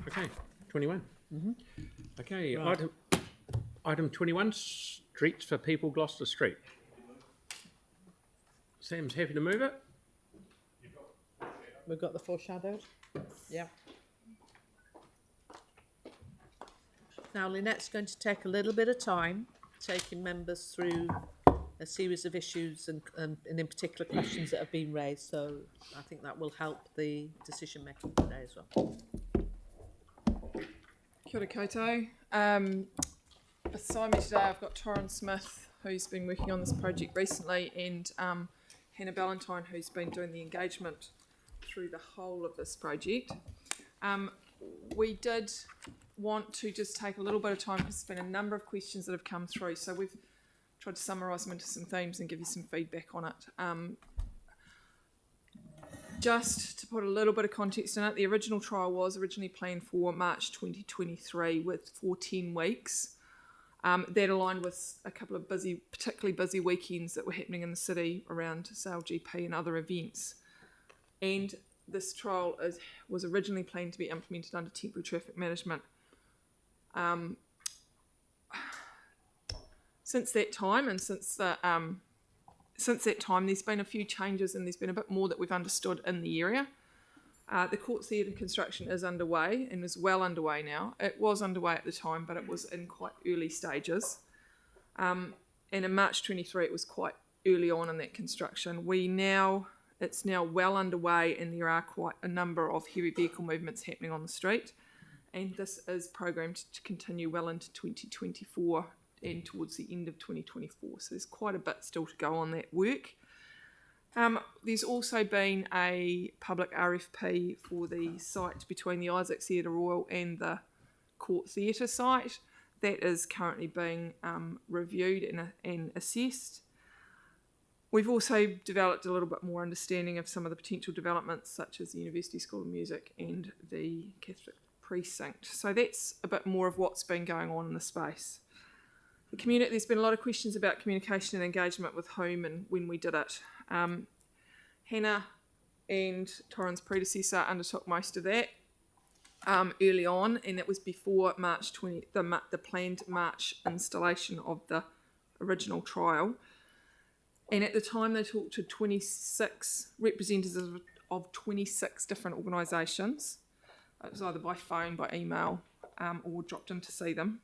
Okay, 21. Okay, Right. item 21, streets for people, Gloucester Street. Sam's happy to move it. We've got the foreshadowed. Yeah. Now, Lynette's going to take a little bit of time taking members through a series of issues and in particular questions that have been raised. So I think that will help the decision making today as well. Kia ora koutou. Beside me today I've got Torrin Smith, who's been working on this project recently, and Hannah Ballantyne, who's been doing the engagement through the whole of this project. We did want to just take a little bit of time because there's been a number of questions that have come through, so we've tried to summarise them into some themes and give you some feedback on it. Just to put a little bit of context in it, the original trial was originally planned for March 2023 for 10 weeks. That aligned with a couple of particularly busy weekends that were happening in the city around Sale GP and other events. And this trial was originally planned to be implemented under temporary traffic management. Since that time, there's been a few changes and there's been a bit more that we've understood in the area. The court theatre construction is underway and is well underway now. It was underway at the time, but it was in quite early stages. And in March 23, it was quite early on in that construction. It's now well underway and there are quite a number of heavy vehicle movements happening on the street. And this is programmed to continue well into 2024 and towards the end of 2024. So there's quite a bit still to go on that work. There's also been a public RFP for the site between the Isaac Theatre Royal and the Court Theatre site. That is currently being reviewed and assessed. We've also developed a little bit more understanding of some of the potential developments, such as the University School of Music and the Catholic Precinct. So that's a bit more of what's been going on in the space. There's been a lot of questions about communication and engagement with whom and when we did it. Hannah and Torrin's predecessor undertook most of that early on, and that was before March 20, the planned March installation of the original trial. And at the time they talked to 26 representatives of 26 different organisations. It was either by phone, by email, or dropped in to see them.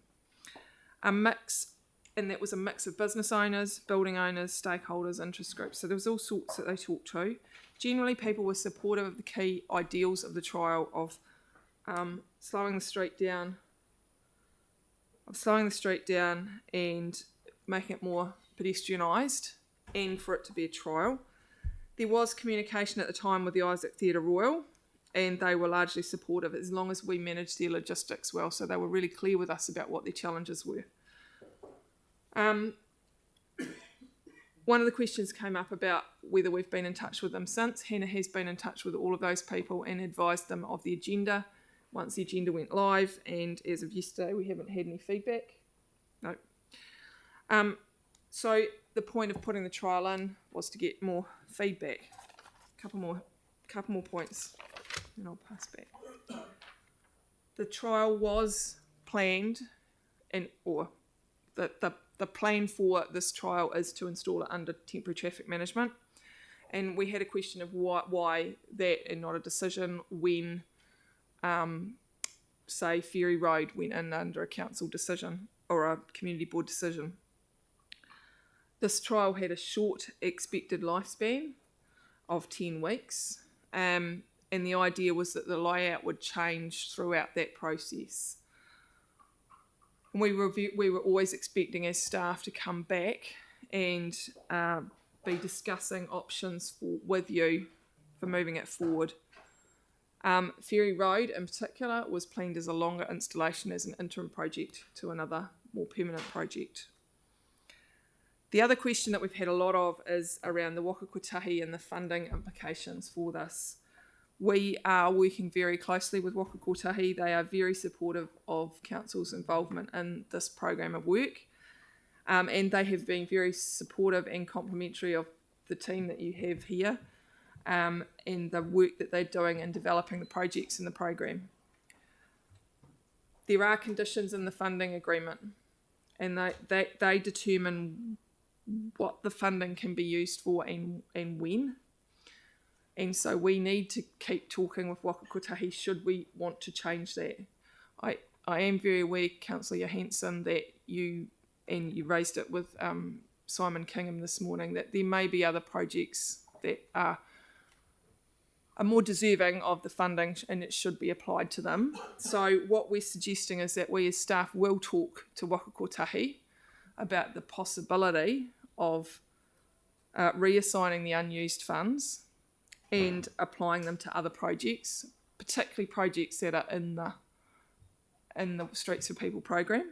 And that was a mix of business owners, building owners, stakeholders, interest groups. So there was all sorts that they talked to. Generally, people were supportive of the key ideals of the trial of slowing the street down and making it more pedestrianised, and for it to be a trial. There was communication at the time with the Isaac Theatre Royal, and they were largely supportive as long as we managed their logistics well. So they were really clear with us about what their challenges were. One of the questions came up about whether we've been in touch with them since. Hannah has been in touch with all of those people and advised them of the agenda once the agenda went live, and as of yesterday we haven't had any feedback. No. So the point of putting the trial in was to get more feedback. Couple more points and I'll pass back. The trial was planned, the plan for this trial is to install it under temporary traffic management, and we had a question of why that and not a decision when, say, Ferry Road went in under a council decision or a community board decision. This trial had a short expected lifespan of 10 weeks, and the idea was that the layout would change throughout that process. We were always expecting as staff to come back and be discussing options with you for moving it forward. Ferry Road in particular was planned as a longer installation as an interim project to another more permanent project. The other question that we've had a lot of is around the Waka Kotahi and the funding implications for this. We are working very closely with Waka Kotahi. They are very supportive of council's involvement in this program of work, and they have been very supportive and complimentary of the team that you have here and the work that they're doing in developing the projects in the program. there are conditions in the funding agreement, and they determine what the funding can be used for and when. And so we need to keep talking with Waka Kotahi should we want to change that. I am very aware, Councillor Johansson, that you raised it with Simon Kingham this morning, that there may be other projects that are more deserving of the funding and it should be applied to them. So what we're suggesting is that we as staff will talk to Waka Kotahi about the possibility of reassigning the unused funds and applying them to other projects, particularly projects that are in the Streets for People program.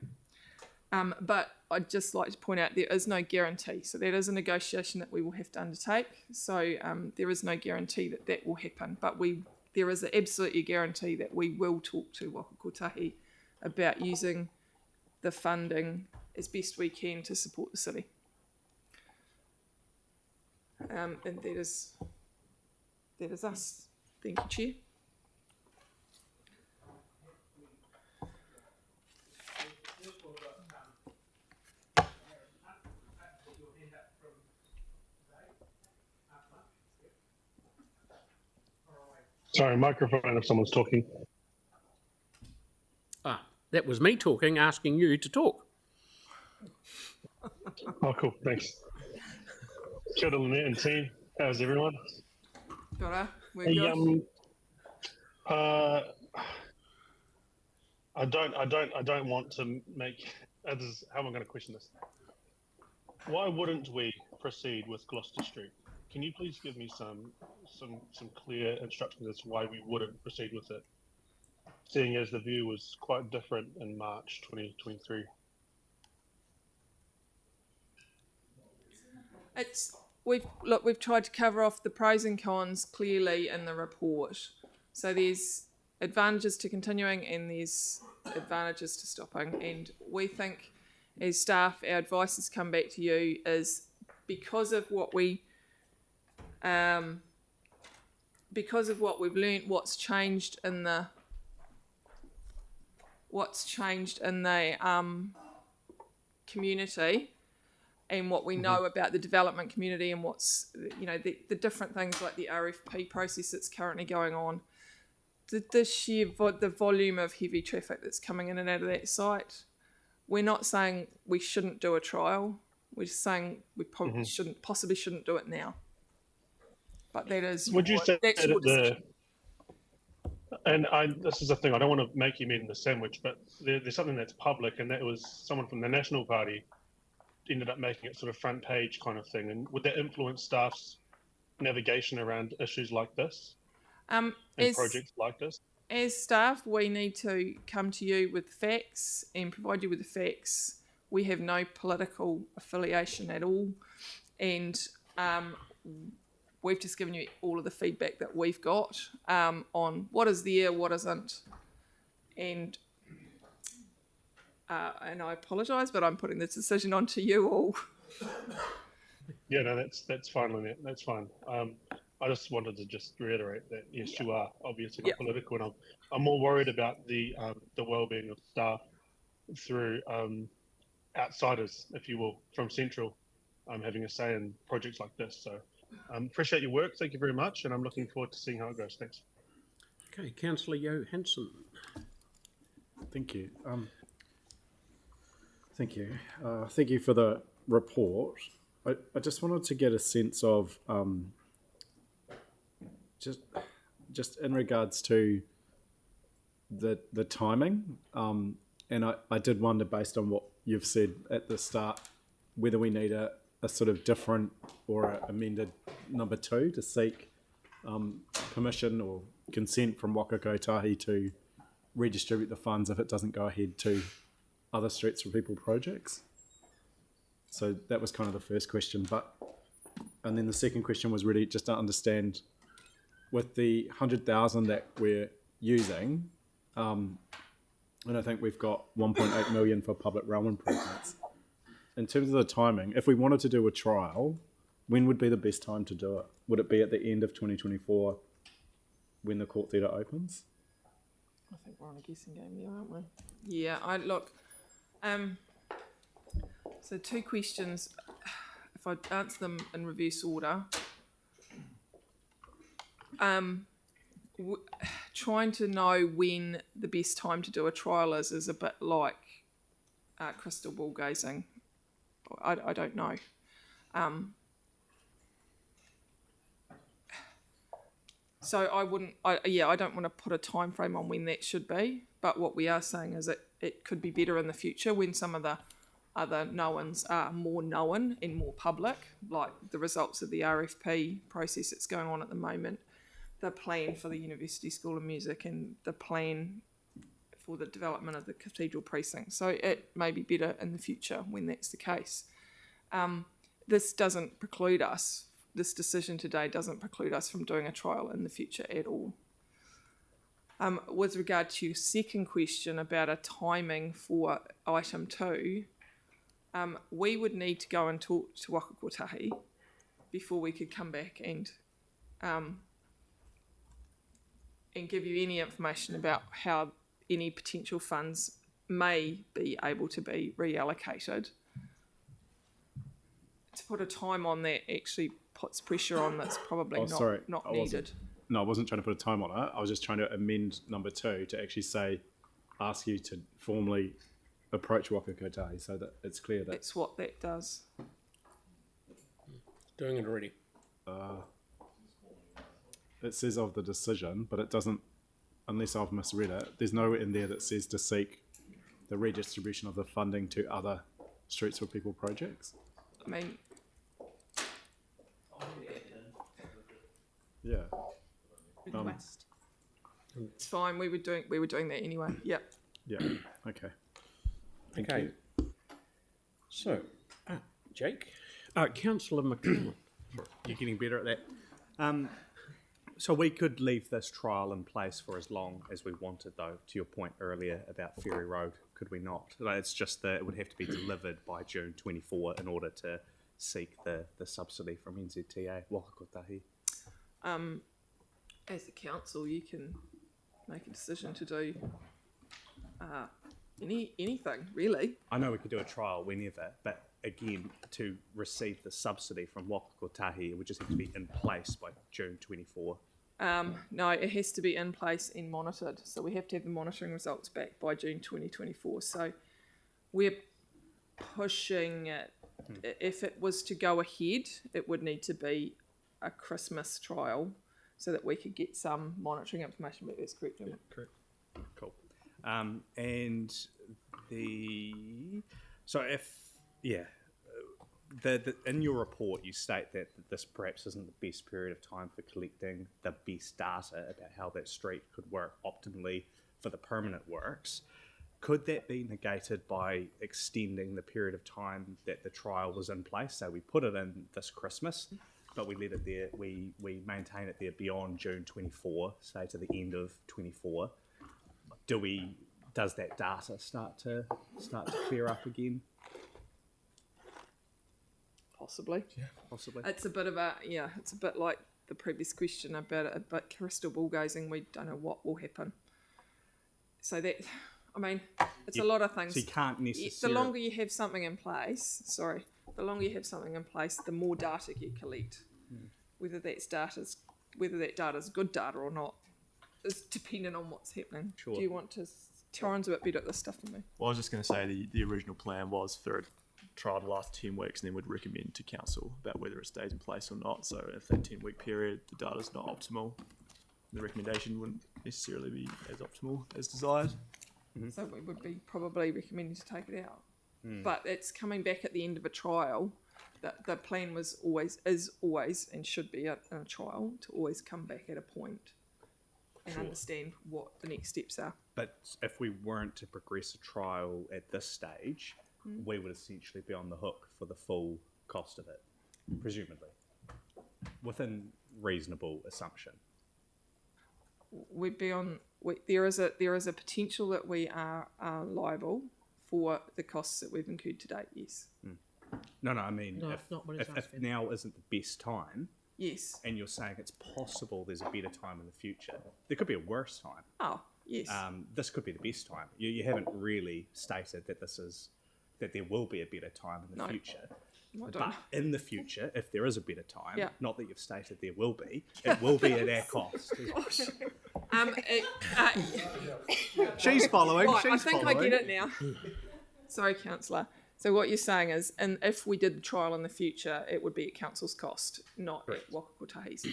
But I'd just like to point out there is no guarantee. So that is a negotiation that we will have to undertake. So there is no guarantee that that will happen. But there is absolutely a guarantee that we will talk to Waka Kotahi about using the funding as best we can to support the city. And that is us. Thank you, Chair. Sorry, microphone if someone's talking. That was me talking, asking you to talk. Oh, cool, thanks. Kia ora, Lynette and team. How's everyone? Kia ora, we're Hey, good. I don't want to make others. How am I going to question this? Why wouldn't we proceed with Gloucester Street? Can you please give me some clear instructions as to why we wouldn't proceed with it, seeing as the view was quite different in March 2023? We've tried to cover off the pros and cons clearly in the report. So there's advantages to continuing and there's advantages to stopping. And we think as staff, our advice has come back to you is because of what we've learnt, what's changed in the community, and what we know about the development community, and what's the different things like the RFP process that's currently going on, the volume of heavy traffic that's coming in and out of that site. We're not saying we shouldn't do a trial. We're just saying we probably shouldn't do it now. But that is. Would you say that's that your decision. this is the thing, I don't want to make you meat in the sandwich, but there's something that's public, and that was someone from the National Party ended up making it sort of front page kind of thing. And would that influence staff's navigation around issues like this and projects like this? As staff, we need to come to you with facts and provide you with the facts. We have no political affiliation at all, and we've just given you all of the feedback that we've got on what is there, what isn't, and I apologise, but I'm putting this decision onto you all. Yeah, no, that's fine, Lynette. That's fine. I just wanted to just reiterate that yes, you are obviously not political, and I'm more worried about the well-being of staff through outsiders, if you will, from Central, having a say in projects like this. So appreciate your work. Thank you very much, and I'm looking forward to seeing how it goes. Thanks. Okay, Councillor Johansson. Thank you. Thank you for the report. I just wanted to get a sense of just in regards to the timing, and I did wonder, based on what you've said at the start, whether we need a sort of different or a amended number 2 to seek permission or consent from Waka Kotahi to redistribute the funds if it doesn't go ahead to other Streets for People projects. So that was kind of the first question, and then the second question was really just to understand, with the 100,000 that we're using, and I think we've got 1.8 million for public realm improvements. In terms of the timing, if we wanted to do a trial, when would be the best time to do it? Would it be at the end of 2024 when the court theatre opens? I think we're on a guessing game there, aren't we? Yeah, so 2 questions. If I answer them in reverse order, trying to know when the best time to do a trial is a bit like crystal ball gazing. I don't know. So I don't want to put a time frame on when that should be, but what we are saying is it could be better in the future when some of the other knowns are more known and more public, like the results of the RFP process that's going on at the moment, the plan for the University School of Music, and the plan for the development of the cathedral precinct. So it may be better in the future when that's the case. This doesn't preclude us. This decision today doesn't preclude us from doing a trial in the future at all. With regard to your second question about a timing for item 2, we would need to go and talk to Waka Kotahi before we could come back and give you any information about how any potential funds may be able to be reallocated. To put a time on that actually puts pressure on that's probably not needed. No, I wasn't trying to put a time on it. I was just trying to amend number 2 to actually ask you to formally approach Waka Kotahi so that it's clear that... That's what that does. Doing it already. It says of the decision, but it doesn't, unless I've misread it, there's nowhere in there that says to seek the redistribution of the funding to other Streets for People projects. I mean... Yeah. Request. It's fine. We were doing that anyway. Yep. Yeah. Okay. Thank Okay. you. So, Jake, Councillor McClellan. You're getting better at that. So we could leave this trial in place for as long as we wanted, though, to your point earlier about Ferry Road, could we not? It's just that it would have to be delivered by June 24 in order to seek the subsidy from NZTA, Waka Kotahi. As a council, you can make a decision to do anything, really. I know we could do a trial whenever, but again, to receive the subsidy from Waka Kotahi, it would just have to be in place by June 24. No, it has to be in place and monitored. So we have to have the monitoring results back by June 2024. So we're pushing it. If it was to go ahead, it would need to be a Christmas trial so that we could get some monitoring information. But that's correct, isn't it? Correct. Cool. And so if, yeah, in your report you state that this perhaps isn't the best period of time for collecting the best data about how that street could work optimally for the permanent works. Could that be negated by extending the period of time that the trial was in place? So we put it in this Christmas, but we let it there, we maintain it there beyond June 24, say to the end of 24. Does that data start to clear up again? Possibly. Yeah, possibly. It's a bit like the previous question about it, but crystal ball gazing, we don't know what will happen. So that, I mean, it's a lot of things. So you can't necessarily... The longer you have something in place, the more data you collect. Whether that data's good data or not is dependent on what's happening. Sure. Do you want to... Tyron's a bit better at this stuff than me. Well, I was just going to say the original plan was for a trial to last 10 weeks and then we'd recommend to council about whether it stays in place or not. So if that 10-week period, the data's not optimal, the recommendation wouldn't necessarily be as optimal as desired. Mm-hmm. So we would be probably recommending to take it out. But it's coming back at the end of a trial. That the plan is always, and should be in a trial, to always come back at a point and understand what the next steps are. But if we weren't to progress a trial at this stage, we would essentially be on the hook for the full cost of it, presumably, within reasonable assumption. We'd be on. There is a potential that we are liable for the costs that we've incurred to date. Yes. No, I mean, No, not what it's if asking. now isn't the best time, Yes. and you're saying it's possible there's a better time in the future, there could be a worse time. Oh, Yes. This could be the best time. You haven't really stated that there will be a better time in the future. I don't But know. in the future, if there is a better time, Yeah. not that you've stated there will be, it will be at our cost. She's following. Right, She's I think following. I get it now. Sorry, councillor. So what you're saying is, and if we did the trial in the future, it would be at council's cost, not at Waka Kotahi's.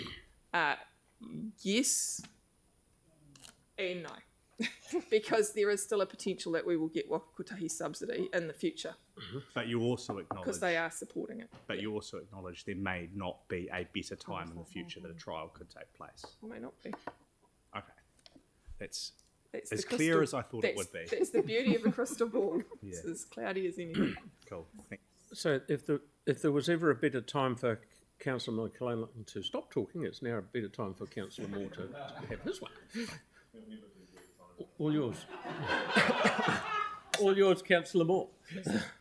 Yes and no. Because there is still a potential that we will get Waka Kotahi's subsidy in the future But you also acknowledge. because they are supporting it. But you also acknowledge there may not be a better time in the future that a trial could take place. It may not be. Okay, that's That's as the clear crystal- as I thought it would be. That's the beauty of a crystal ball. It's Yeah. as cloudy as anything. Cool. Thanks. So if there was ever a better time for Councillor McClellan to stop talking, it's now a better time for Councillor Moore to have his one. All yours. All yours, Councillor Moore.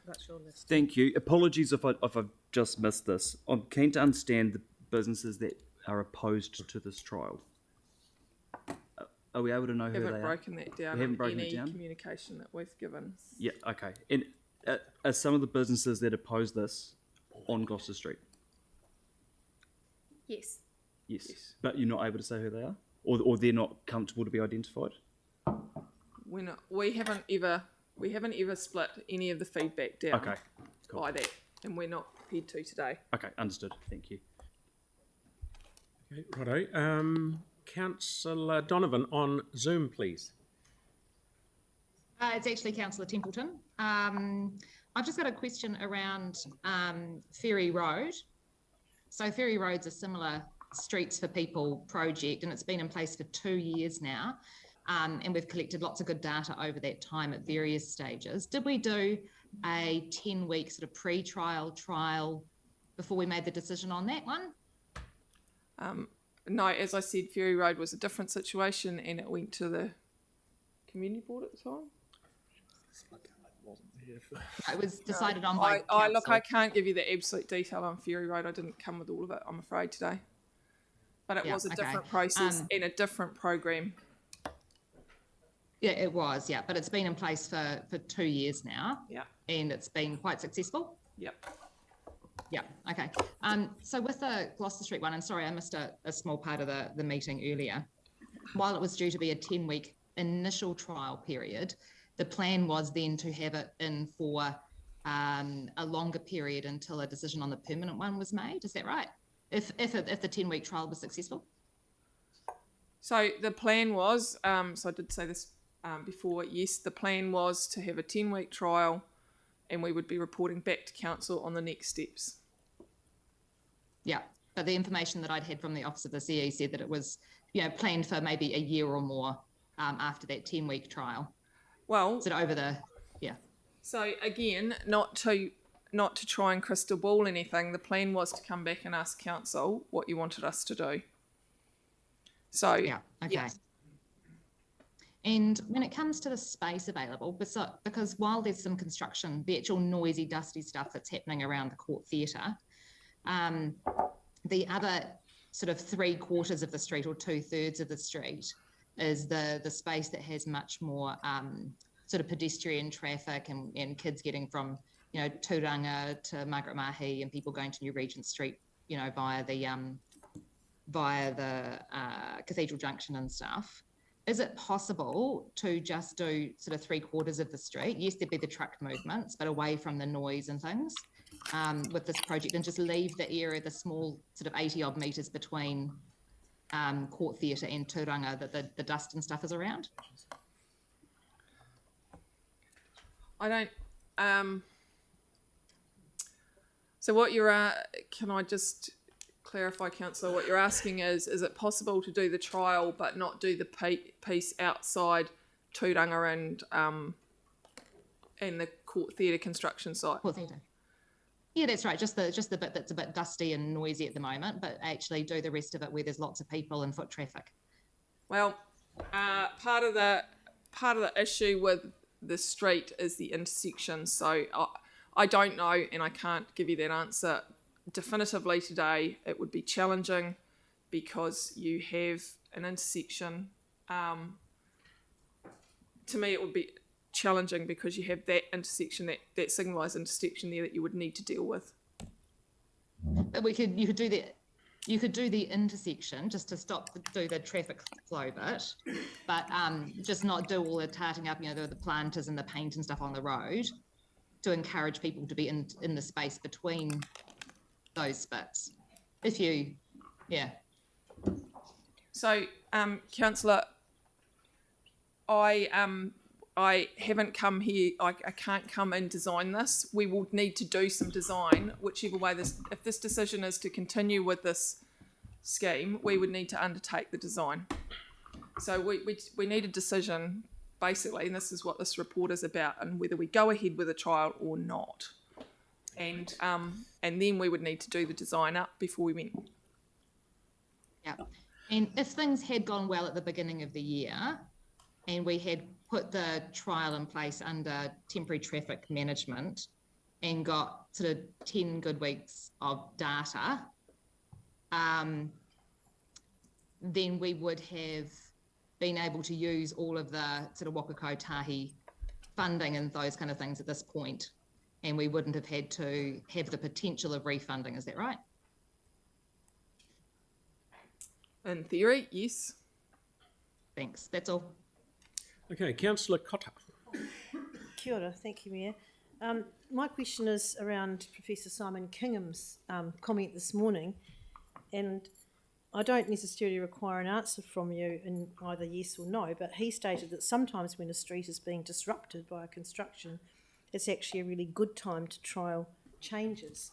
That's your list. Thank you. Apologies if I've just missed this. I'm keen to understand the businesses that are opposed to this trial. Are we able to know We who they haven't are? broken that down We haven't in broken any it down? communication that we've given. Yeah, okay. And are some of the businesses that oppose this on Gloucester Street? Yes. Yes. But you're not able to say who they are? Or they're not comfortable to be identified? We haven't ever split any of the feedback down Okay, cool. by that, and we're not prepared to today. Okay, understood. Thank you. Okay, righto. Councillor Donovan on Zoom, please. It's actually Councillor Templeton. I've just got a question around Ferry Road. So Ferry Road's a similar Streets for People project, and it's been in place for 2 years now. And we've collected lots of good data over that time at various stages. Did we do a 10-week sort of pre-trial trial before we made the decision on that one? No, as I said, Ferry Road was a different situation, and it went to the community board at the time. It was decided on by Look, I council. can't give you the absolute detail on Ferry Road. I didn't come with all of it, I'm afraid, today. But it Yeah, was a okay. different process and a different program. Yeah, it was, yeah. But it's been in place for 2 years now. Yeah. And it's been quite successful. Yep. Yeah, okay. So with the Gloucester Street one, and sorry, I missed a small part of the meeting earlier. While it was due to be a 10-week initial trial period, the plan was then to have it in for a longer period until a decision on the permanent one was made. Is that right? If the 10-week trial was successful? So the plan was, so I did say this before, yes, the plan was to have a 10-week trial, and we would be reporting back to council on the next steps. Yeah, but the information that I'd had from the Office of the CE said that it was, planned for maybe a year or more after that 10-week trial. Well, So over the, so again, not to try and crystal ball anything, the plan was to come back and ask council what you wanted us to do. So yeah, okay. And when it comes to the space available, because while there's some construction, the actual noisy, dusty stuff that's happening around the Court Theatre, the other sort of 3/4 of the street or 2/3 of the street is the space that has much more sort of pedestrian traffic and kids getting from, Turanga to Margaret Mahi and people going to New Regent Street, via the Cathedral Junction and stuff. Is it possible to just do sort of 3/4 of the street? Yes, there'd be the truck movements, but away from the noise and things with this project, and just leave the area, the small sort of 80 odd metres between Court Theatre and Turanga that the dust and stuff is around? I don't. So what you're, can I just clarify, councillor? What you're asking is it possible to do the trial but not do the piece outside Turanga and the Court Theatre construction site? Court Theatre. Yeah, that's right. Just the bit that's a bit dusty and noisy at the moment, but actually do the rest of it where there's lots of people and foot traffic. Well, part of the issue with the street is the intersection. So I don't know, and I can't give you that answer definitively today. It would be challenging because you have an intersection to me, it would be challenging because you have that intersection, that signalised intersection there that you would need to deal with. But you could do the intersection just to do the traffic flow bit, but just not do all the tarting up, the planters and the paint and stuff on the road, to encourage people to be in the space between those bits. So, Councillor, I haven't come here. I can't come and design this. We will need to do some design, whichever way if this decision is to continue with this scheme, we would need to undertake the design. So we need a decision, basically, and this is what this report is about, and whether we go ahead with a trial or not. And then we would need to do the design up before we went. Yeah. And if things had gone well at the beginning of the year and we had put the trial in place under temporary traffic management and got sort of 10 good weeks of data, then we would have been able to use all of the sort of Waka Kotahi funding and those kind of things at this point, and we wouldn't have had to have the potential of refunding. Is that right? In theory, yes. Thanks. That's all. Okay, Councillor Cotter. Kia ora, thank you, Mayor. My question is around Professor Simon Kingham's comment this morning, and I don't necessarily require an answer from you in either yes or no, but he stated that sometimes when a street is being disrupted by a construction, it's actually a really good time to trial changes.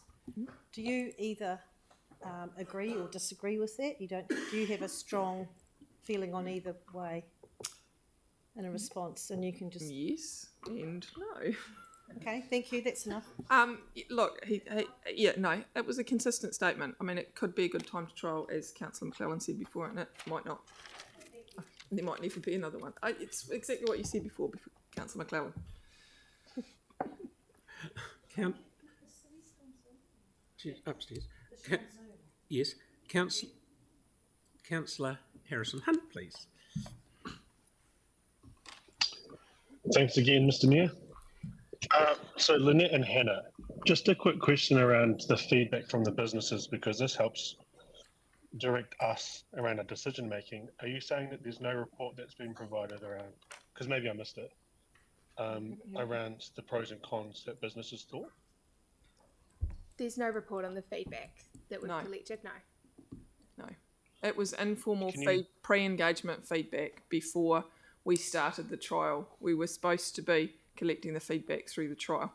Do you either agree or disagree with that? Do you have a strong feeling on either way in a response? And you can just... Yes and no. Okay, thank you, that's enough. Look, no, it was a consistent statement. I mean, it could be a good time to trial, as Councillor McClellan said before, and it might not. There might even be another one. It's exactly what you said before Councillor McClellan. Upstairs. Yes, Councillor Harrison Hunt, please. Thanks again, Mr. Mayor. So Lynette and Hannah, just a quick question around the feedback from the businesses, because this helps direct us around our decision making. Are you saying that there's no report that's been provided around, because maybe I missed it, around the pros and cons that businesses thought? There's no report on the feedback that we've collected, no. No. It was informal pre-engagement feedback before we started the trial. We were supposed to be collecting the feedback through the trial.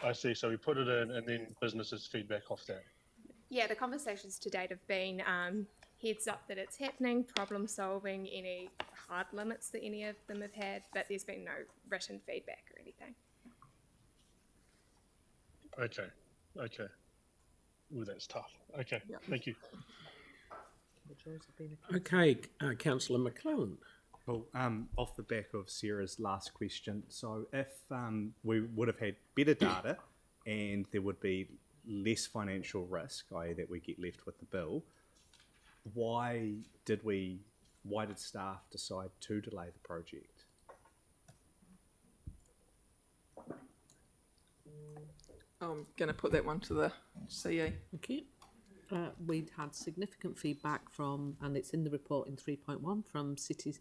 I see. So we put it in and then businesses feedback off that. Yeah, the conversations to date have been heads up that it's happening, problem solving, any hard limits that any of them have had, but there's been no written feedback or anything. Okay. Ooh, that's tough. Okay, yeah. Thank you. Okay, Councillor McClellan. Well, off the back of Sarah's last question, so if we would have had better data and there would be less financial risk, i.e. that we get left with the bill, why did staff decide to delay the project? I'm going to put that one to the CE. Okay. We'd had significant feedback from, and it's in the report in 3.1, from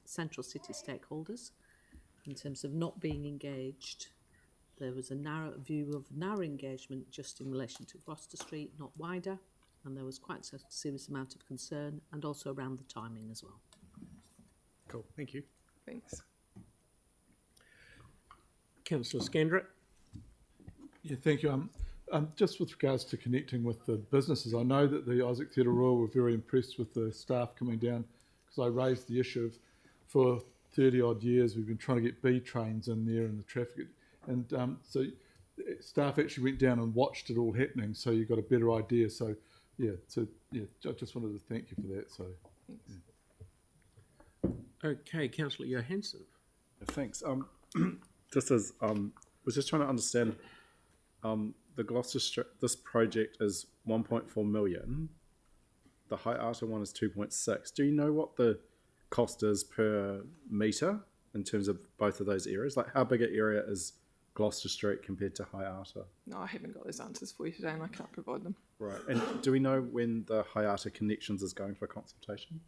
central city stakeholders in terms of not being engaged. There was a narrow engagement just in relation to Gloucester Street, not wider, and there was quite a serious amount of concern, and also around the timing as well. Cool, thank you. Thanks. Councillor Scandrett. Yeah, thank you. Just with regards to connecting with the businesses, I know that the Isaac Theatre Royal were very impressed with the staff coming down, because I raised the issue of, for 30 odd years, we've been trying to get B trains in there in the traffic. And so staff actually went down and watched it all happening, so you got a better idea. So I just wanted to thank you for that. So, yeah. Okay, Councillor Johansson. Thanks. Just as was just trying to understand. The Gloucester, this project is 1.4 million. The High Arta one is 2.6. Do you know what the cost is per metre in terms of both of those areas? Like, how big an area is Gloucester Street compared to Hayata? No, I haven't got those answers for you today, and I can't provide them. Right. And do we know when the Hayata Connections is going for consultation?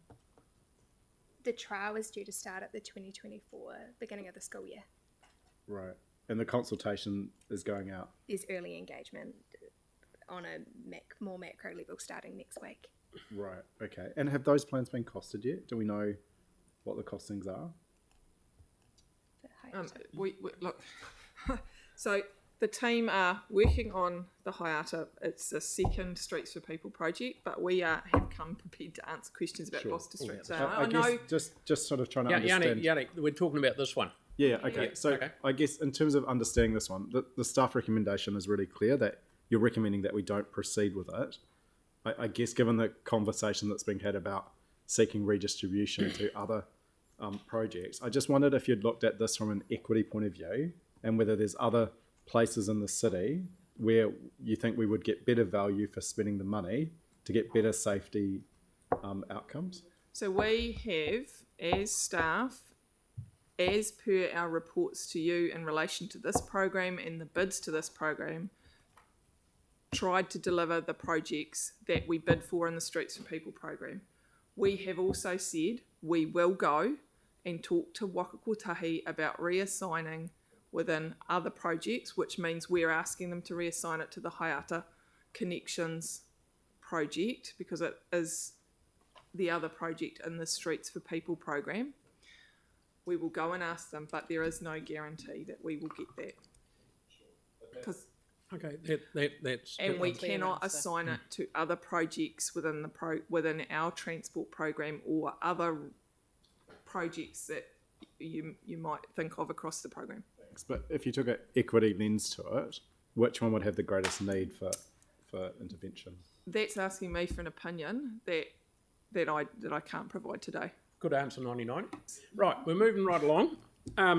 The trial is due to start at the 2024 beginning of the school year. Right. And the consultation is going out? There's early engagement on a more macro level starting next week. Right. Okay. And have those plans been costed yet? Do we know what the costings are? We look. So the team are working on the Hayata. It's the second Streets for People project, but we have come prepared to answer questions about Gloucester Street. So I know. Guess just sort of trying to understand. Yannick, we're talking about this one. Yeah, okay. So I guess in terms of understanding this one, the staff recommendation is really clear that you're recommending that we don't proceed with it. I guess given the conversation that's been had about seeking redistribution to other projects, I just wondered if you'd looked at this from an equity point of view and whether there's other places in the city where you think we would get better value for spending the money to get better safety outcomes. So we have, as staff, as per our reports to you in relation to this program and the bids to this program, tried to deliver the projects that we bid for in the Streets for People program. We have also said we will go and talk to Waka Kotahi about reassigning within other projects, which means we're asking them to reassign it to the Hayata Connections project because it is the other project in the Streets for People program. We will go and ask them, but there is no guarantee that we will get that. Because that's and we cannot assign it to other projects within within our transport program or other projects that you might think of across the program. But if you took an equity lens to it, which one would have the greatest need for intervention? That's asking me for an opinion that I can't provide today. Good answer, 99. Right, we're moving right along.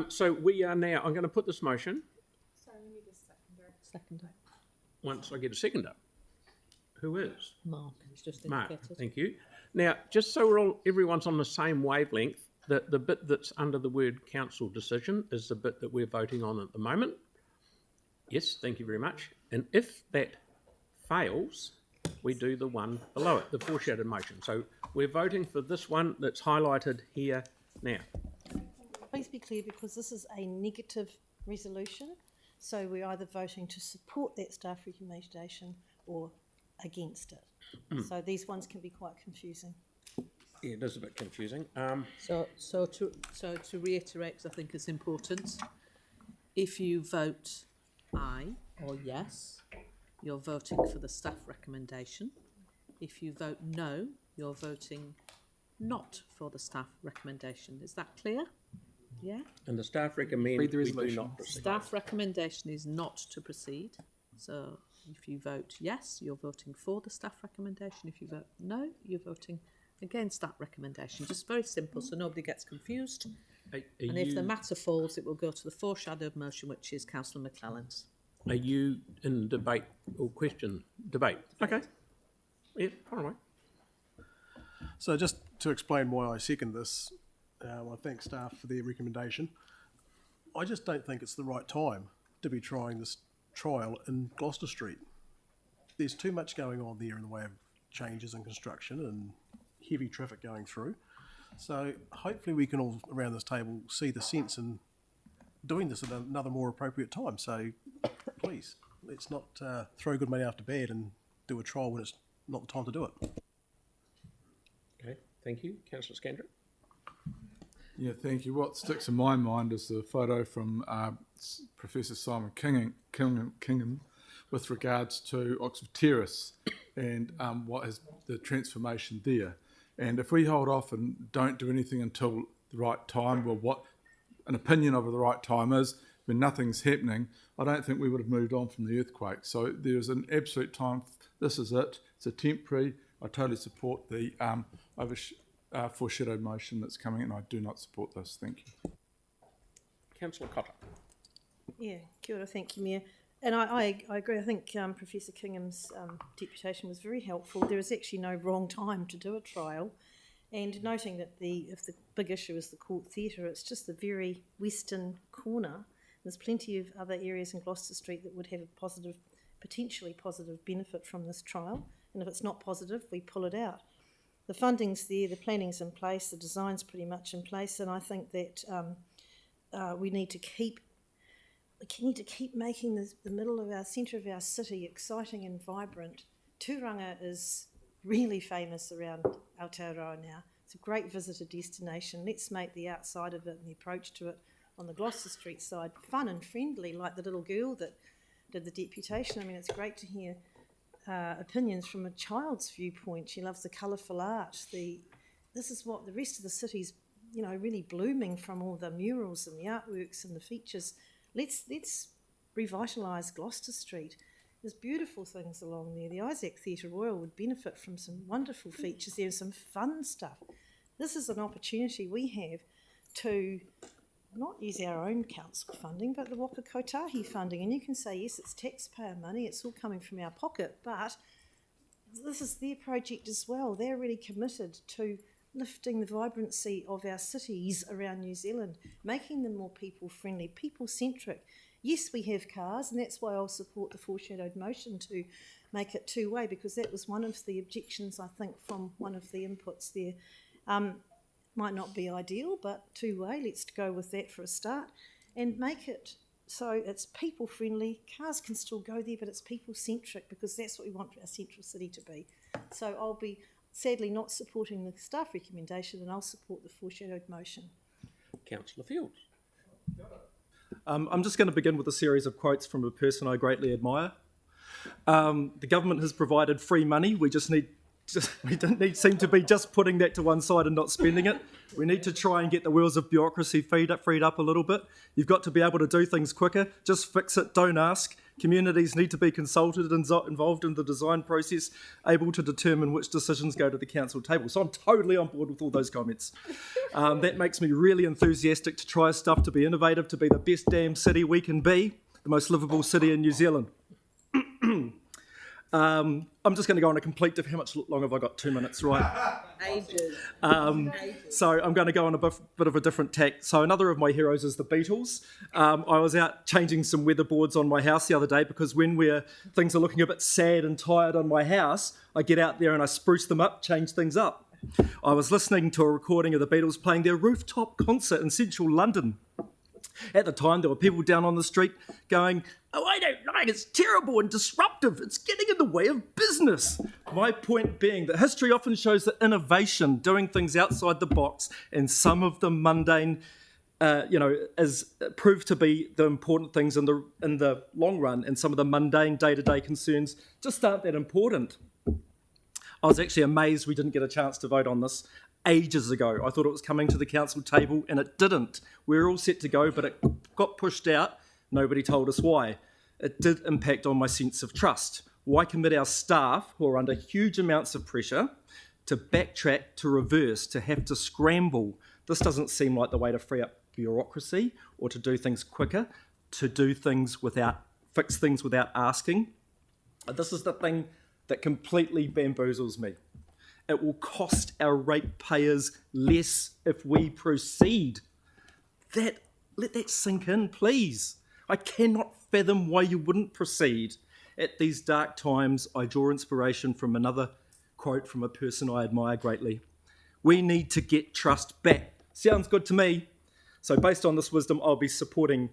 So we are now, I'm going to put this motion. So we need a seconder. Once I get a seconder. Who is? Mark, he's just Mark, indicated. thank you. Now, just so everyone's on the same wavelength, the bit that's under the word council decision is the bit that we're voting on at the moment. Yes, thank you very much. And if that fails, we do the one below it, the foreshadowed motion. So we're voting for this one that's highlighted here now. Please be clear, because this is a negative resolution, so we're either voting to support that staff recommendation or against it. So these ones can be quite confusing. Yeah, it is a bit confusing. So to reiterate, 'cause I think it's important, if you vote aye or yes, you're voting for the staff recommendation. If you vote no, you're voting not for the staff recommendation. Is that clear? Yeah? And the staff recommend Read the we do resolution. not proceed. Staff recommendation is not to proceed. So if you vote yes, you're voting for the staff recommendation. If you vote no, you're voting against that recommendation. Just very simple, so nobody gets confused. And if the matter falls, it will go to the foreshadowed motion, which is Councillor McClelland's. Are you in debate or question? Debate. Okay. Yeah, far away. So just to explain why I second this, I thank staff for their recommendation. I just don't think it's the right time to be trying this trial in Gloucester Street. There's too much going on there in the way of changes in construction and heavy traffic going through. So hopefully we can all around this table see the sense in doing this at another more appropriate time. So please, let's not throw good money after bad and do a trial when it's not the time to do it. Okay, thank you. Councillor Scandrick. Yeah, thank you. What sticks in my mind is the photo from Professor Simon Kingham with regards to Oxford Terrace and what is the transformation there. And if we hold off and don't do anything until the right time, well, what an opinion of the right time is, when nothing's happening, I don't think we would have moved on from the earthquake. So there's an absolute time. This is it. It's a temporary. I totally support the foreshadowed motion that's coming, and I do not support this. Thank you. Councillor Cotter. Yeah, kia ora, thank you, Mayor. And I agree. I think Professor Kingham's deputation was very helpful. There is actually no wrong time to do a trial. And noting that if the big issue is the Court Theatre, it's just the very western corner. There's plenty of other areas in Gloucester Street that would have a potentially positive benefit from this trial. And if it's not positive, we pull it out. The funding's there, the planning's in place, the design's pretty much in place, and I think that we need to keep making the middle of our centre of our city exciting and vibrant. Turanga is really famous around Aotearoa now. It's a great visitor destination. Let's make the outside of it and the approach to it on the Gloucester Street side fun and friendly, like the little girl that did the deputation. I mean, it's great to hear opinions from a child's viewpoint. She loves the colourful art. This is what the rest of the city's, really blooming from all the murals and the artworks and the features. Let's revitalise Gloucester Street. There's beautiful things along there. The Isaac Theatre Royal would benefit from some wonderful features there and some fun stuff. This is an opportunity we have to not use our own council funding, but the Waka Kotahi funding. And you can say, yes, it's taxpayer money, it's all coming from our pocket, but this is their project as well. They're really committed to lifting the vibrancy of our cities around New Zealand, making them more people-friendly, people-centric. Yes, we have cars, and that's why I'll support the foreshadowed motion to make it two-way, because that was one of the objections, I think, from one of the inputs there. Might not be ideal, but two-way, let's go with that for a start, and make it so it's people-friendly. Cars can still go there, but it's people-centric, because that's what we want our central city to be. So I'll be sadly not supporting the staff recommendation, and I'll support the foreshadowed motion. Councillor Fields. I'm just going to begin with a series of quotes from a person I greatly admire. The government has provided free money. We don't seem to be just putting that to one side and not spending it. We need to try and get the wheels of bureaucracy freed up a little bit. You've got to be able to do things quicker. Just fix it, don't ask. Communities need to be consulted and involved in the design process, able to determine which decisions go to the council table. So I'm totally on board with all those comments. That makes me really enthusiastic to try stuff, to be innovative, to be the best damn city we can be, the most livable city in New Zealand. I'm just going to go on a complete different... How much longer have I got? 2 minutes, right? Ages. So I'm going to go on a bit of a different tack. So another of my heroes is the Beatles. I was out changing some weatherboards on my house the other day, because when things are looking a bit sad and tired on my house, I get out there and I spruce them up, change things up. I was listening to a recording of the Beatles playing their rooftop concert in central London. At the time, there were people down on the street going, "Oh, I don't like it, it's terrible and disruptive, it's getting in the way of business." My point being that history often shows that innovation, doing things outside the box, and some of the mundane, is proved to be the important things in the long run, and some of the mundane day-to-day concerns just aren't that important. I was actually amazed we didn't get a chance to vote on this ages ago. I thought it was coming to the council table, and it didn't. We were all set to go, but it got pushed out. Nobody told us why. It did impact on my sense of trust. Why commit our staff, who are under huge amounts of pressure, to backtrack, to reverse, to have to scramble? This doesn't seem like the way to free up bureaucracy, or to do things quicker, to do things fix things without asking. This is the thing that completely bamboozles me. It will cost our ratepayers less if we proceed. Let that sink in, please. I cannot fathom why you wouldn't proceed. At these dark times, I draw inspiration from another quote from a person I admire greatly. We need to get trust back. Sounds good to me. So based on this wisdom, I'll be supporting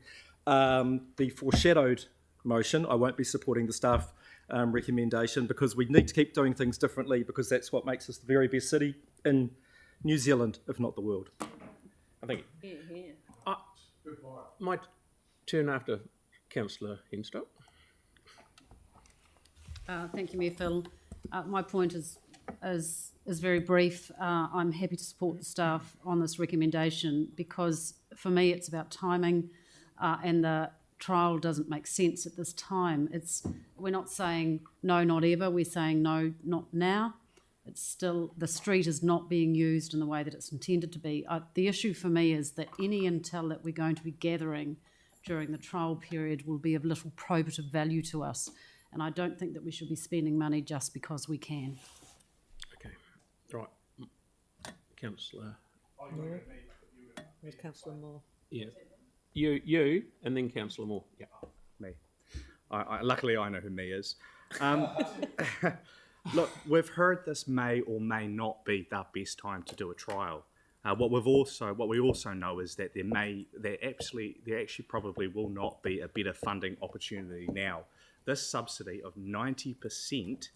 the foreshadowed motion. I won't be supporting the staff recommendation, because we need to keep doing things differently, because that's what makes us the very best city in New Zealand, if not the world. I think my turn after Councillor Henstock. Thank you, Mayor Phil. My point is very brief. I'm happy to support the staff on this recommendation, because for me it's about timing, and the trial doesn't make sense at this time. We're not saying no, not ever. We're saying no, not now. It's still, the street is not being used in the way that it's intended to be. The issue for me is that any intel that we're going to be gathering during the trial period will be of little probative value to us, and I don't think that we should be spending money just because we can. Okay, right. Councillor. Moore. There's Councillor Moore. Yeah. You, and then Councillor Moore. Yeah. Me. Luckily, I know who me is. Look, we've heard this may or may not be the best time to do a trial. What we also know is that there actually probably will not be a better funding opportunity now. This subsidy of 90%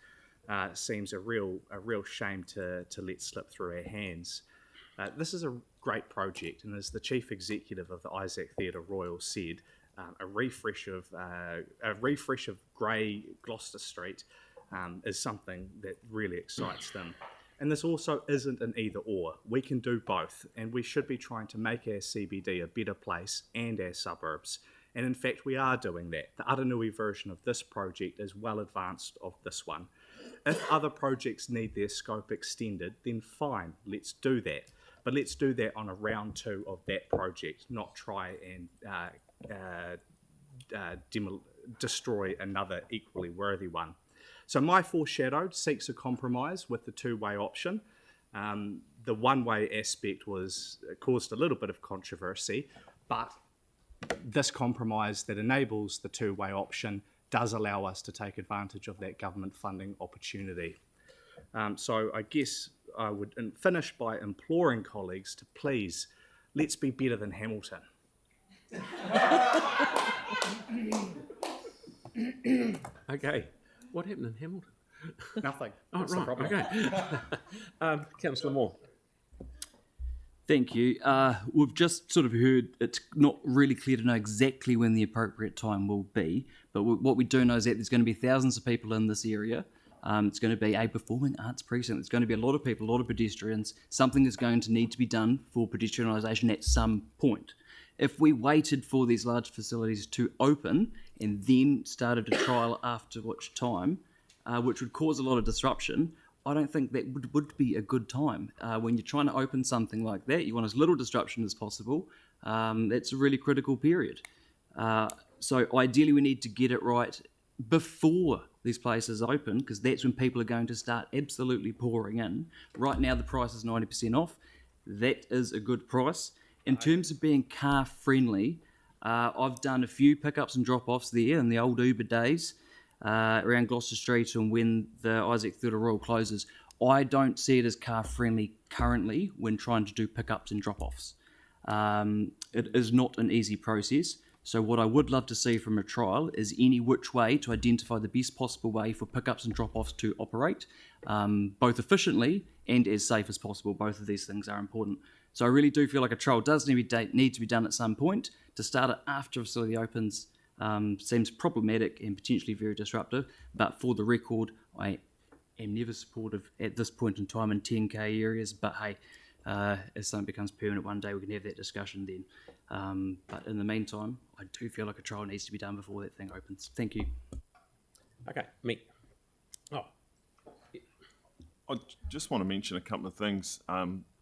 seems a real shame to let slip through our hands. This is a great project, and as the chief executive of the Isaac Theatre Royal said, a refresh of grey Gloucester Street is something that really excites them. And this also isn't an either or. We can do both, and we should be trying to make our CBD a better place and our suburbs. And in fact, we are doing that. The Aranui version of this project is well advanced of this one. If other projects need their scope extended, then fine, let's do that. But let's do that on a round 2 of that project, not try and destroy another equally worthy one. So my foreshadowed seeks a compromise with the two-way option. The one-way aspect caused a little bit of controversy, but this compromise that enables the two-way option does allow us to take advantage of that government funding opportunity. So I guess I would finish by imploring colleagues to please, let's be better than Hamilton. Okay. What happened in Hamilton? Nothing. Oh, That's the right. problem. Okay. Councillor Moore. Thank you. We've just sort of heard it's not really clear to know exactly when the appropriate time will be, but what we do know is that there's going to be thousands of people in this area. It's going to be a performing arts precinct. There's going to be a lot of people, a lot of pedestrians. Something is going to need to be done for pedestrianisation at some point. If we waited for these large facilities to open and then started a trial after which time, which would cause a lot of disruption, I don't think that would be a good time. When you're trying to open something like that, you want as little disruption as possible. That's a really critical period. So ideally we need to get it right before these places open, because that's when people are going to start absolutely pouring in. Right now the price is 90% off. That is a good price. In terms of being car friendly, I've done a few pickups and drop-offs there in the old Uber days around Gloucester Street and when the Isaac Theatre Royal closes. I don't see it as car friendly currently when trying to do pickups and drop-offs. It is not an easy process. So what I would love to see from a trial is any which way to identify the best possible way for pickups and drop-offs to operate, both efficiently and as safe as possible. Both of these things are important. So I really do feel like a trial does need to be done at some point. To start it after a facility opens seems problematic and potentially very disruptive. But for the record, I am never supportive at this point in time in 10K areas. But hey, as something becomes permanent one day, we can have that discussion then. But in the meantime, I do feel like a trial needs to be done before that thing opens. Thank you. Okay, me. Oh. I just want to mention a couple of things,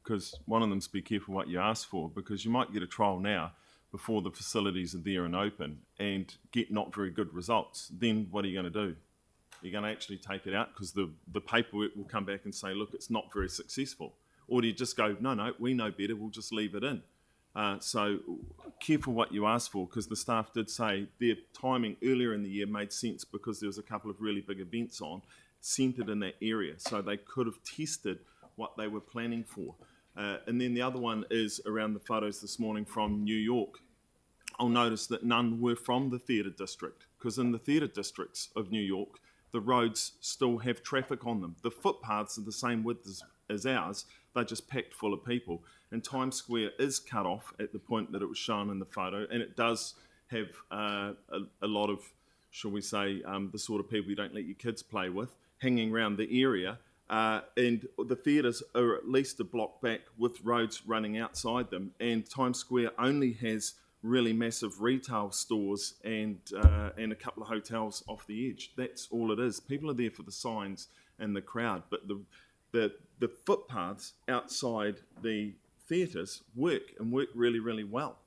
because one of them's be careful what you ask for, because you might get a trial now before the facilities are there and open and get not very good results. Then what are you going to do? You're going to actually take it out because the paperwork will come back and say, look, it's not very successful. Or do you just go, no, we know better, we'll just leave it in. So careful what you ask for, because the staff did say their timing earlier in the year made sense because there was a couple of really big events on, centred in that area. So they could have tested what they were planning for. And then the other one is around the photos this morning from New York. I'll notice that none were from the theatre district, because in the theatre districts of New York, the roads still have traffic on them. The footpaths are the same width as ours, they're just packed full of people. And Times Square is cut off at the point that it was shown in the photo, and it does have a lot of, shall we say, the sort of people you don't let your kids play with, hanging around the area. And the theatres are at least a block back with roads running outside them, and Times Square only has really massive retail stores and a couple of hotels off the edge. That's all it is. People are there for the signs and the crowd, but the footpaths outside the theatres work really, really well.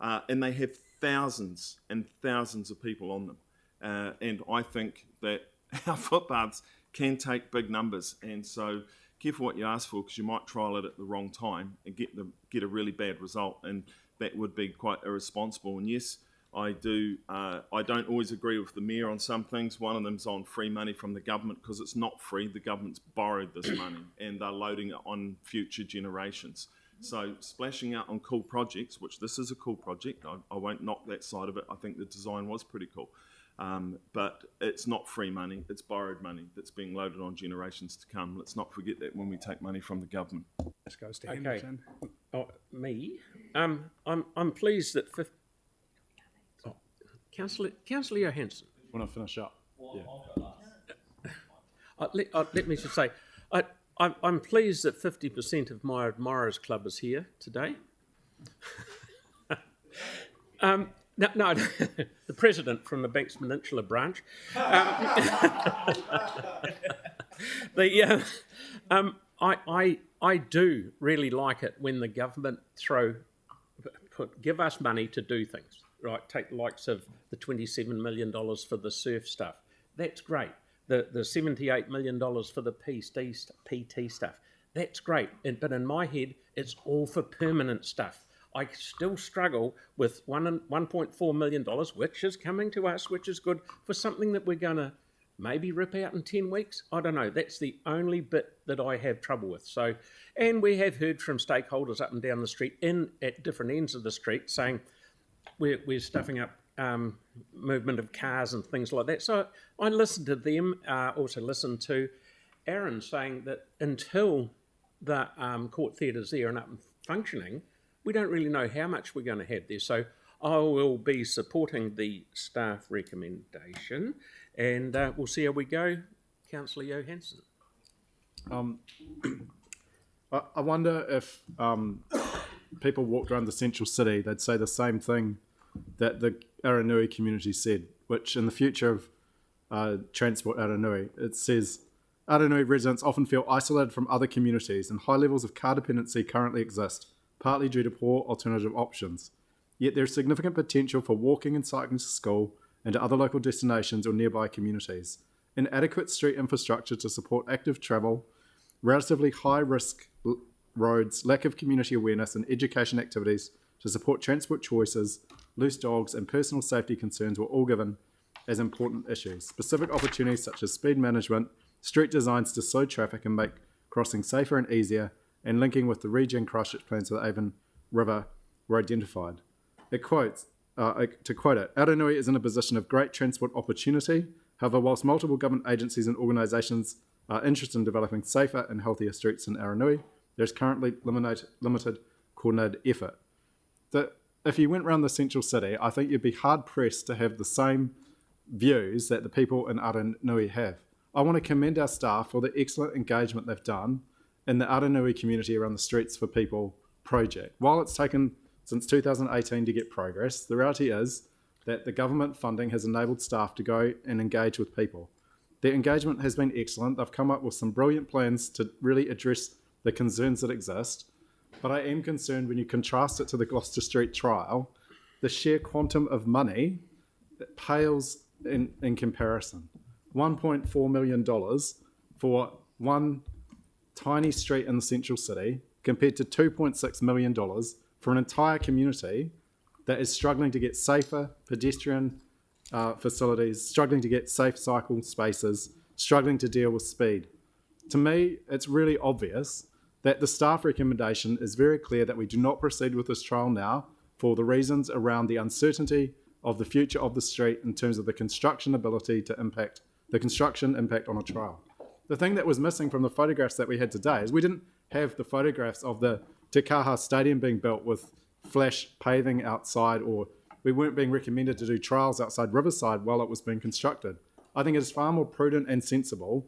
And they have thousands and thousands of people on them. And I think that our footpaths can take big numbers. And so careful what you ask for, because you might trial it at the wrong time and get a really bad result, and that would be quite irresponsible. And yes, I don't always agree with the Mayor on some things. One of them's on free money from the government, because it's not free. The government's borrowed this money and they're loading it on future generations. So splashing out on cool projects, which this is a cool project, I won't knock that side of it. I think the design was pretty cool. But it's not free money, it's borrowed money that's being loaded on generations to come. Let's not forget that when we take money from the government. This goes to Okay. Hamilton. Oh, me? I'm pleased that Councillor Johansson. Want to finish up? Yeah. Let me just say, I'm pleased that 50% of my admirers club is here today. No, the president from the Banks Peninsula branch. I do really like it when the government give us money to do things, right? Take the likes of the $27 million for the surf stuff. That's great. The $78 million for the PT stuff. That's great. But in my head, it's all for permanent stuff. I still struggle with $1.4 million, which is coming to us, which is good, for something that we're going to maybe rip out in 10 weeks. I don't know. That's the only bit that I have trouble with. So, and we have heard from stakeholders up and down the street, at different ends of the street, saying we're stuffing up movement of cars and things like that. So I listened to them, also listened to Aaron saying that until the court theatre's there and up and functioning, we don't really know how much we're going to have there. So I will be supporting the staff recommendation, and we'll see how we go. Councillor Johansson. I wonder if people walked around the central city, they'd say the same thing that the Aranui community said, which in the future of Transport Aranui, it says, Aranui residents often feel isolated from other communities, and high levels of car dependency currently exist, partly due to poor alternative options. Yet there is significant potential for walking and cycling to school and to other local destinations or nearby communities. Inadequate street infrastructure to support active travel, relatively high-risk roads, lack of community awareness and education activities to support transport choices, loose dogs and personal safety concerns were all given as important issues. Specific opportunities such as speed management, street designs to slow traffic and make crossing safer and easier, and linking with the Regen Christchurch plans for the Avon River were identified. It quotes, to quote it, Aranui is in a position of great transport opportunity. However, whilst multiple government agencies and organisations are interested in developing safer and healthier streets in Aranui, there is currently limited coordinated effort. If you went around the central city, I think you'd be hard-pressed to have the same views that the people in Aranui have. I want to commend our staff for the excellent engagement they've done in the Aranui community around the Streets for People project. While it's taken since 2018 to get progress, the reality is that the government funding has enabled staff to go and engage with people. Their engagement has been excellent. They've come up with some brilliant plans to really address the concerns that exist. But I am concerned when you contrast it to the Gloucester Street trial, the sheer quantum of money pales in comparison. $1.4 million for one tiny street in the central city compared to $2.6 million for an entire community that is struggling to get safer pedestrian facilities, struggling to get safe cycle spaces, struggling to deal with speed. To me, it's really obvious that the staff recommendation is very clear that we do not proceed with this trial now for the reasons around the uncertainty of the future of the street in terms of the construction ability to impact, the construction impact on a trial. The thing that was missing from the photographs that we had today is we didn't have the photographs of the Te Kaha Stadium being built with flash paving outside, or we weren't being recommended to do trials outside Riverside while it was being constructed. I think it is far more prudent and sensible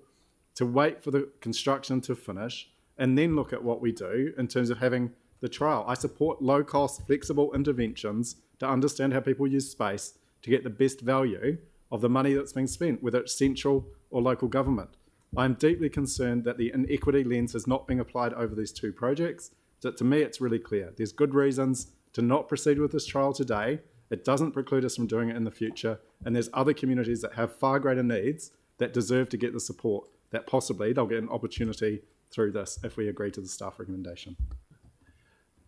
to wait for the construction to finish and then look at what we do in terms of having the trial. I support low-cost, flexible interventions to understand how people use space to get the best value of the money that's being spent, whether it's central or local government. I'm deeply concerned that the inequity lens is not being applied over these two projects. So to me, it's really clear. There's good reasons to not proceed with this trial today. It doesn't preclude us from doing it in the future. And there's other communities that have far greater needs that deserve to get the support that possibly they'll get an opportunity through this if we agree to the staff recommendation.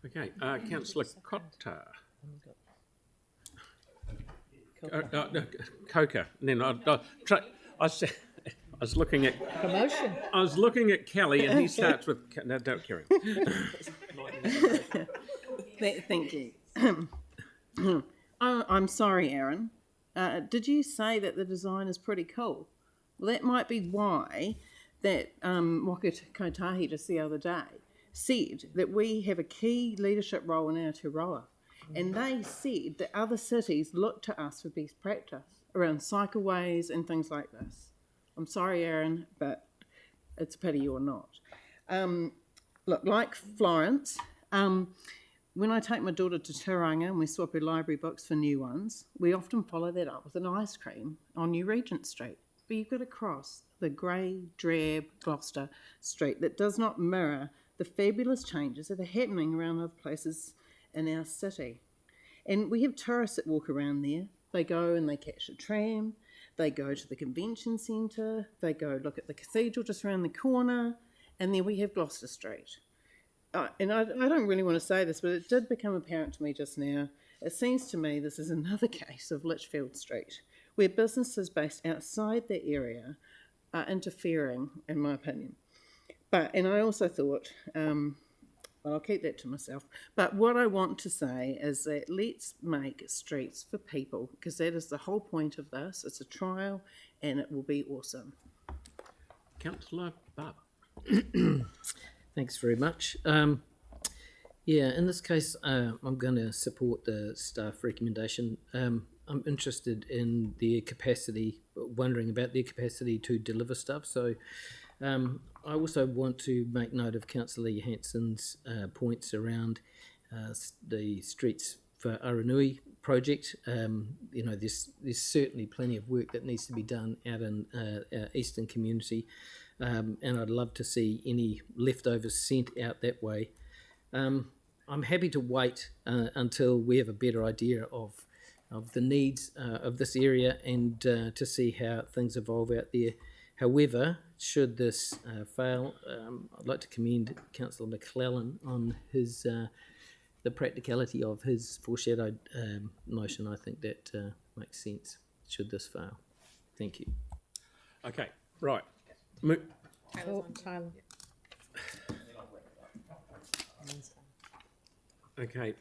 Okay, Councillor Cotter. Coker. And then I was looking at Promotion. I was looking at Kelly, and he starts with no. Don't carry on. Thank you. I'm sorry, Aaron. Did you say that the design is pretty cool? Well, that might be why that Waka Kotahi just the other day said that we have a key leadership role in Aotearoa. And they said that other cities look to us for best practice around cycleways and things like this. I'm sorry, Aaron, but it's a pity you're not. Look, like Florence, when I take my daughter to Tauranga and we swap her library books for new ones, we often follow that up with an ice cream on New Regent Street. But you've got to cross the grey, drab Gloucester Street that does not mirror the fabulous changes that are happening around other places in our city. And we have tourists that walk around there. They go and they catch a tram, they go to the convention centre, they go look at the cathedral just around the corner, and then we have Gloucester Street. And I don't really want to say this, but it did become apparent to me just now. It seems to me this is another case of Litchfield Street, where businesses based outside the area are interfering, in my opinion. And I also thought, I'll keep that to myself. But what I want to say is that let's make streets for people, because that is the whole point of this. It's a trial, and it will be awesome. Councillor Barber. Thanks very much. Yeah, in this case, I'm going to support the staff recommendation. I'm interested in their capacity, wondering about their capacity to deliver stuff. So I also want to make note of Councillor Johansson's points around the Streets for Aranui project. There's certainly plenty of work that needs to be done out in our eastern community, and I'd love to see any leftovers sent out that way. I'm happy to wait until we have a better idea of the needs of this area and to see how things evolve out there. However, should this fail, I'd like to commend Councillor McClellan on his the practicality of his foreshadowed motion. I think that makes sense should this fail. Thank you. Okay, right. Tyler. Okay,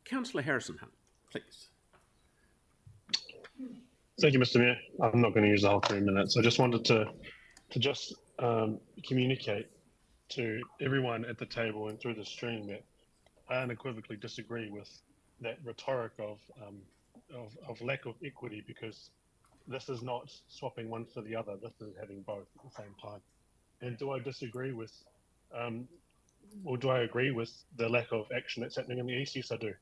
Councillor Harrison-Hunt, please. Thank you, Mr. Mayor. I'm not going to use the whole 3 minutes. I just wanted to just communicate to everyone at the table and through the stream that I unequivocally disagree with that rhetoric of lack of equity, because this is not swapping one for the other. This is having both at the same time. And do I disagree with, or do I agree with the lack of action that's happening in the East? Yes, I do.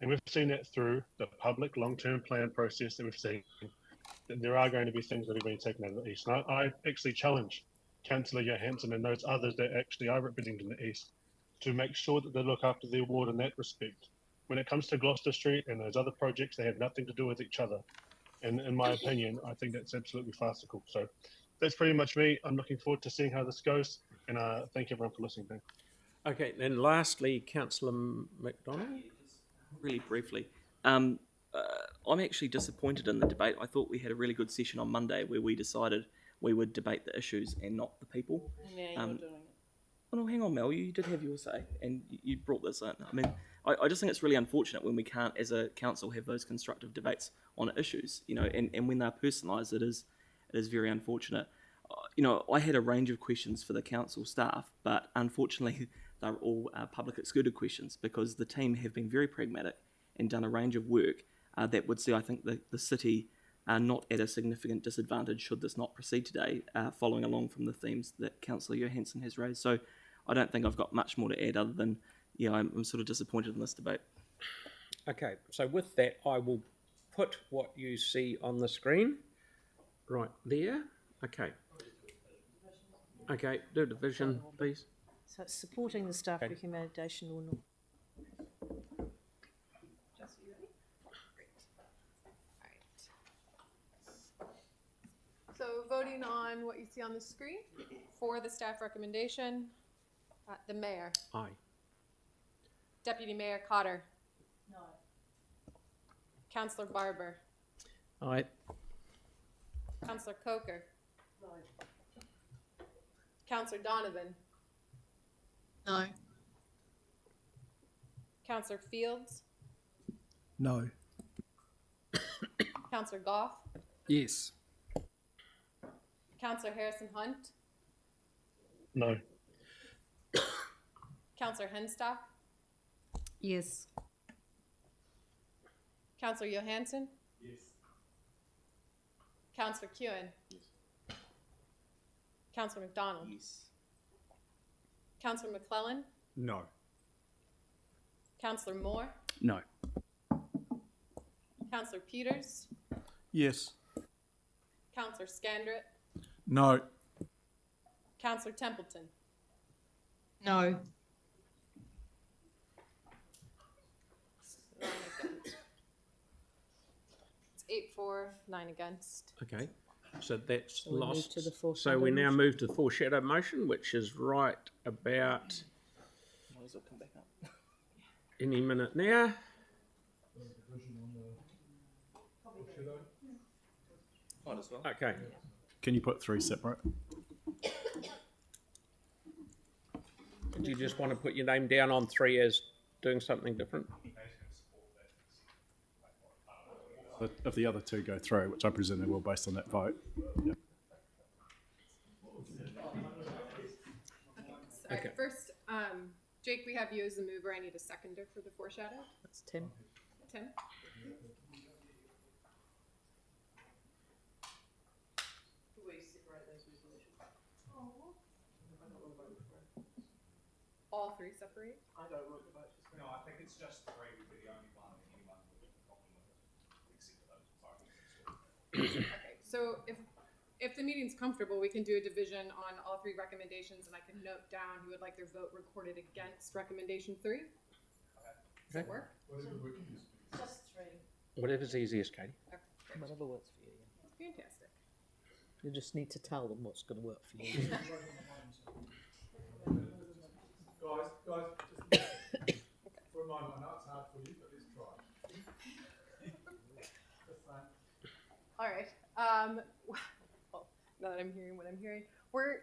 And we've seen that through the public long-term plan process that we've seen, that there are going to be things that are being taken out of the East. And I actually challenge Councillor Johansson and those others that actually are representing the East to make sure that they look after their ward in that respect. When it comes to Gloucester Street and those other projects, they have nothing to do with each other. And in my opinion, I think that's absolutely farcical. So that's pretty much me. I'm looking forward to seeing how this goes. And thank everyone for listening. Thanks. Okay, then lastly, Councillor McDonald. Really briefly, I'm actually disappointed in the debate. I thought we had a really good session on Monday where we decided we would debate the issues and not the people. Yeah, you were doing it. Oh, no, hang on, Mel, you did have your say, and you brought this in. I mean, I just think it's really unfortunate when we can't, as a council, have those constructive debates on issues, and when they're personalised, it is very unfortunate. I had a range of questions for the council staff, but unfortunately, they're all public excluded questions because the team have been very pragmatic and done a range of work that would see, I think, the city not at a significant disadvantage should this not proceed today, following along from the themes that Councillor Johansson has raised. So I don't think I've got much more to add other than, I'm sort of disappointed in this debate. Okay, so with that, I will put what you see on the screen right there. Okay. Okay, do division, please. So it's supporting the staff recommendation or not? So voting voting on what you see on the screen for the staff recommendation. The Mayor. Aye. Deputy Mayor Cotter. No. Councillor Barber. Aye. Councillor Coker. No. Councillor Donovan. No. Councillor Fields. No. Councillor Goff. Yes. Councillor Harrison Hunt. No. Councillor Henstock. Yes. Councillor Johansson. Yes. Councillor Kewen. Yes. Councillor McDonald. Yes. Councillor McClellan. No. Councillor Moore. No. Councillor Peters. Yes. Councillor Scandrett. No. Councillor Templeton. No. 9 against. It's 8-4, 9 against. Okay. So that's So we move lost. to the So foreshadow we now motion. move to the foreshadow motion, which is right about Might as well come back up. any minute now. Might as well. Okay. Can you put 3 separate? Do you just want to put your name down on 3 as doing something different? If the other 2 go through, which I presume they will based on that vote. Yeah. Sorry, Okay. first, Jake, we have you as the mover. I need a seconder for the foreshadow. That's Tim. Tim? All 3 separate? I don't look the vote. No, I think it's just 3 would be the only one, and anyone would have a problem with it, except for those parties. Okay, so if the meeting's comfortable, we can do a division on all 3 recommendations, and I can note down who would like their vote recorded against recommendation 3. Does that work? Just 3. Whatever's easiest, Katie. Whatever works for you. Fantastic. You just need to tell them what's going to work for you. Guys, just for a moment, I know it's hard for you, but let's try. All right. Well, now that I'm hearing what I'm hearing, we're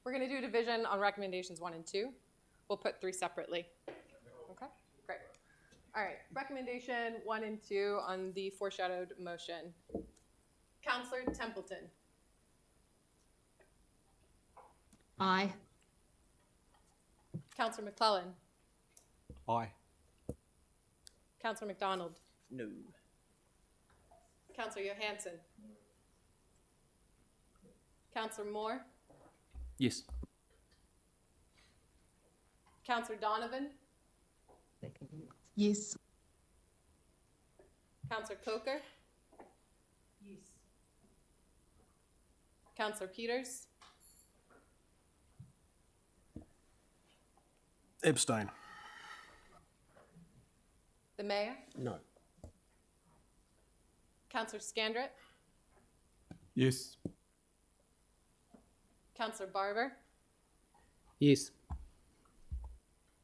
going to do a division on recommendations 1 and 2. We'll put 3 separately. Okay, great. All right, recommendation 1 and 2 on the foreshadowed motion. Councillor Templeton. Aye. Councillor McClellan. Aye. Councillor McDonald. No. Councillor Johansson. Councillor Moore. Yes. Councillor Donovan. Yes. Councillor Coker. Yes. Councillor Peters. Abstain. The Mayor. No. Councillor Scandrett. Yes. Councillor Barber. Yes.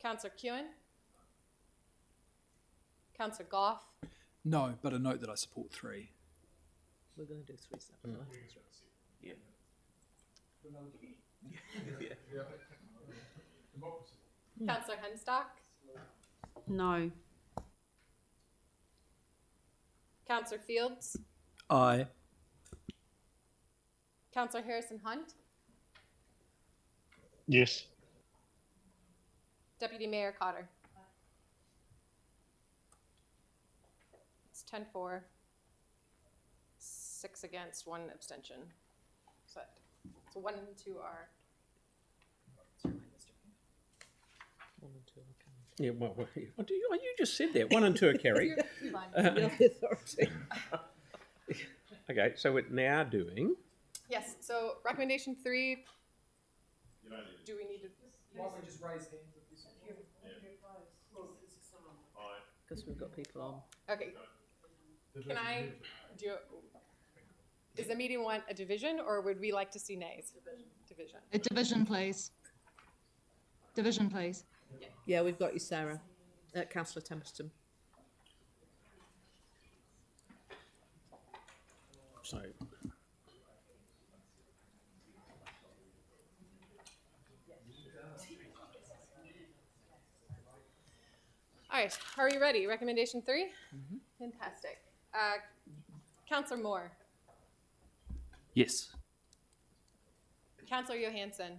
Councillor Kewen. Councillor Goff. No, but a note that I support 3. We're going to do 3 separately. Yeah. Councillor Henstock. No. Councillor Fields. Aye. Councillor Harrison Hunt. Yes. Deputy Mayor Cotter. It's 10-4. 6 against, 1 abstention. So 1 and 2 are. 1 and 2 are Yeah, well, you just said that. 1 and 2 are carried. You're fine. You're the authority. Okay, so we're now doing. Yes, so recommendation 3. Do we need to? Why don't we just raise hands if this Because we've got people on. Okay. Can I do? Is the meeting want a division, or would we like to see nays? Division. A division, please. Division, please. Yeah, we've got you, Sarah. Councillor Templeton. So, All right, are we ready? Recommendation 3? Fantastic. Councillor Moore. Yes. Councillor Johansson.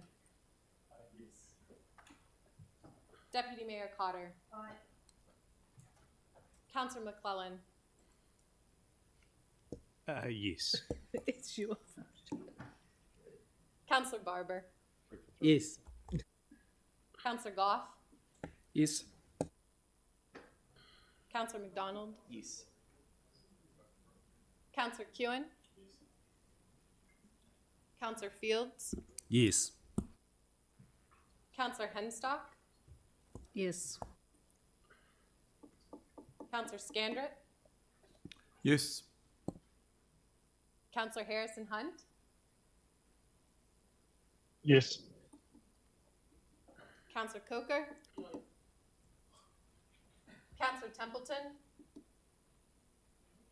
Deputy Mayor Cotter. Aye. Councillor McClellan. Yes. It's your Councillor Barber. Yes. Councillor Goff. Yes. Councillor McDonald. Yes. Councillor Kewen. Councillor Fields. Yes. Councillor Henstock. Yes. Councillor Scandrett. Yes. Councillor Harrison Hunt. Yes. Councillor Coker. Councillor Templeton.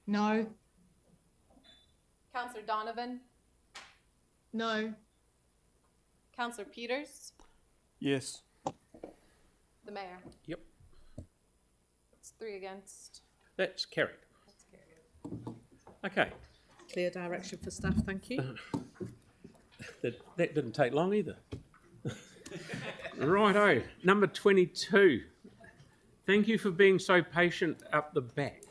No. Councillor Donovan. No. Councillor Peters. Yes. The Mayor. yep, It's 3 against. that's carried. That's carried. Okay, clear direction for staff, thank you. that didn't take long either. Righto, number 22. Thank you for being so patient up the back.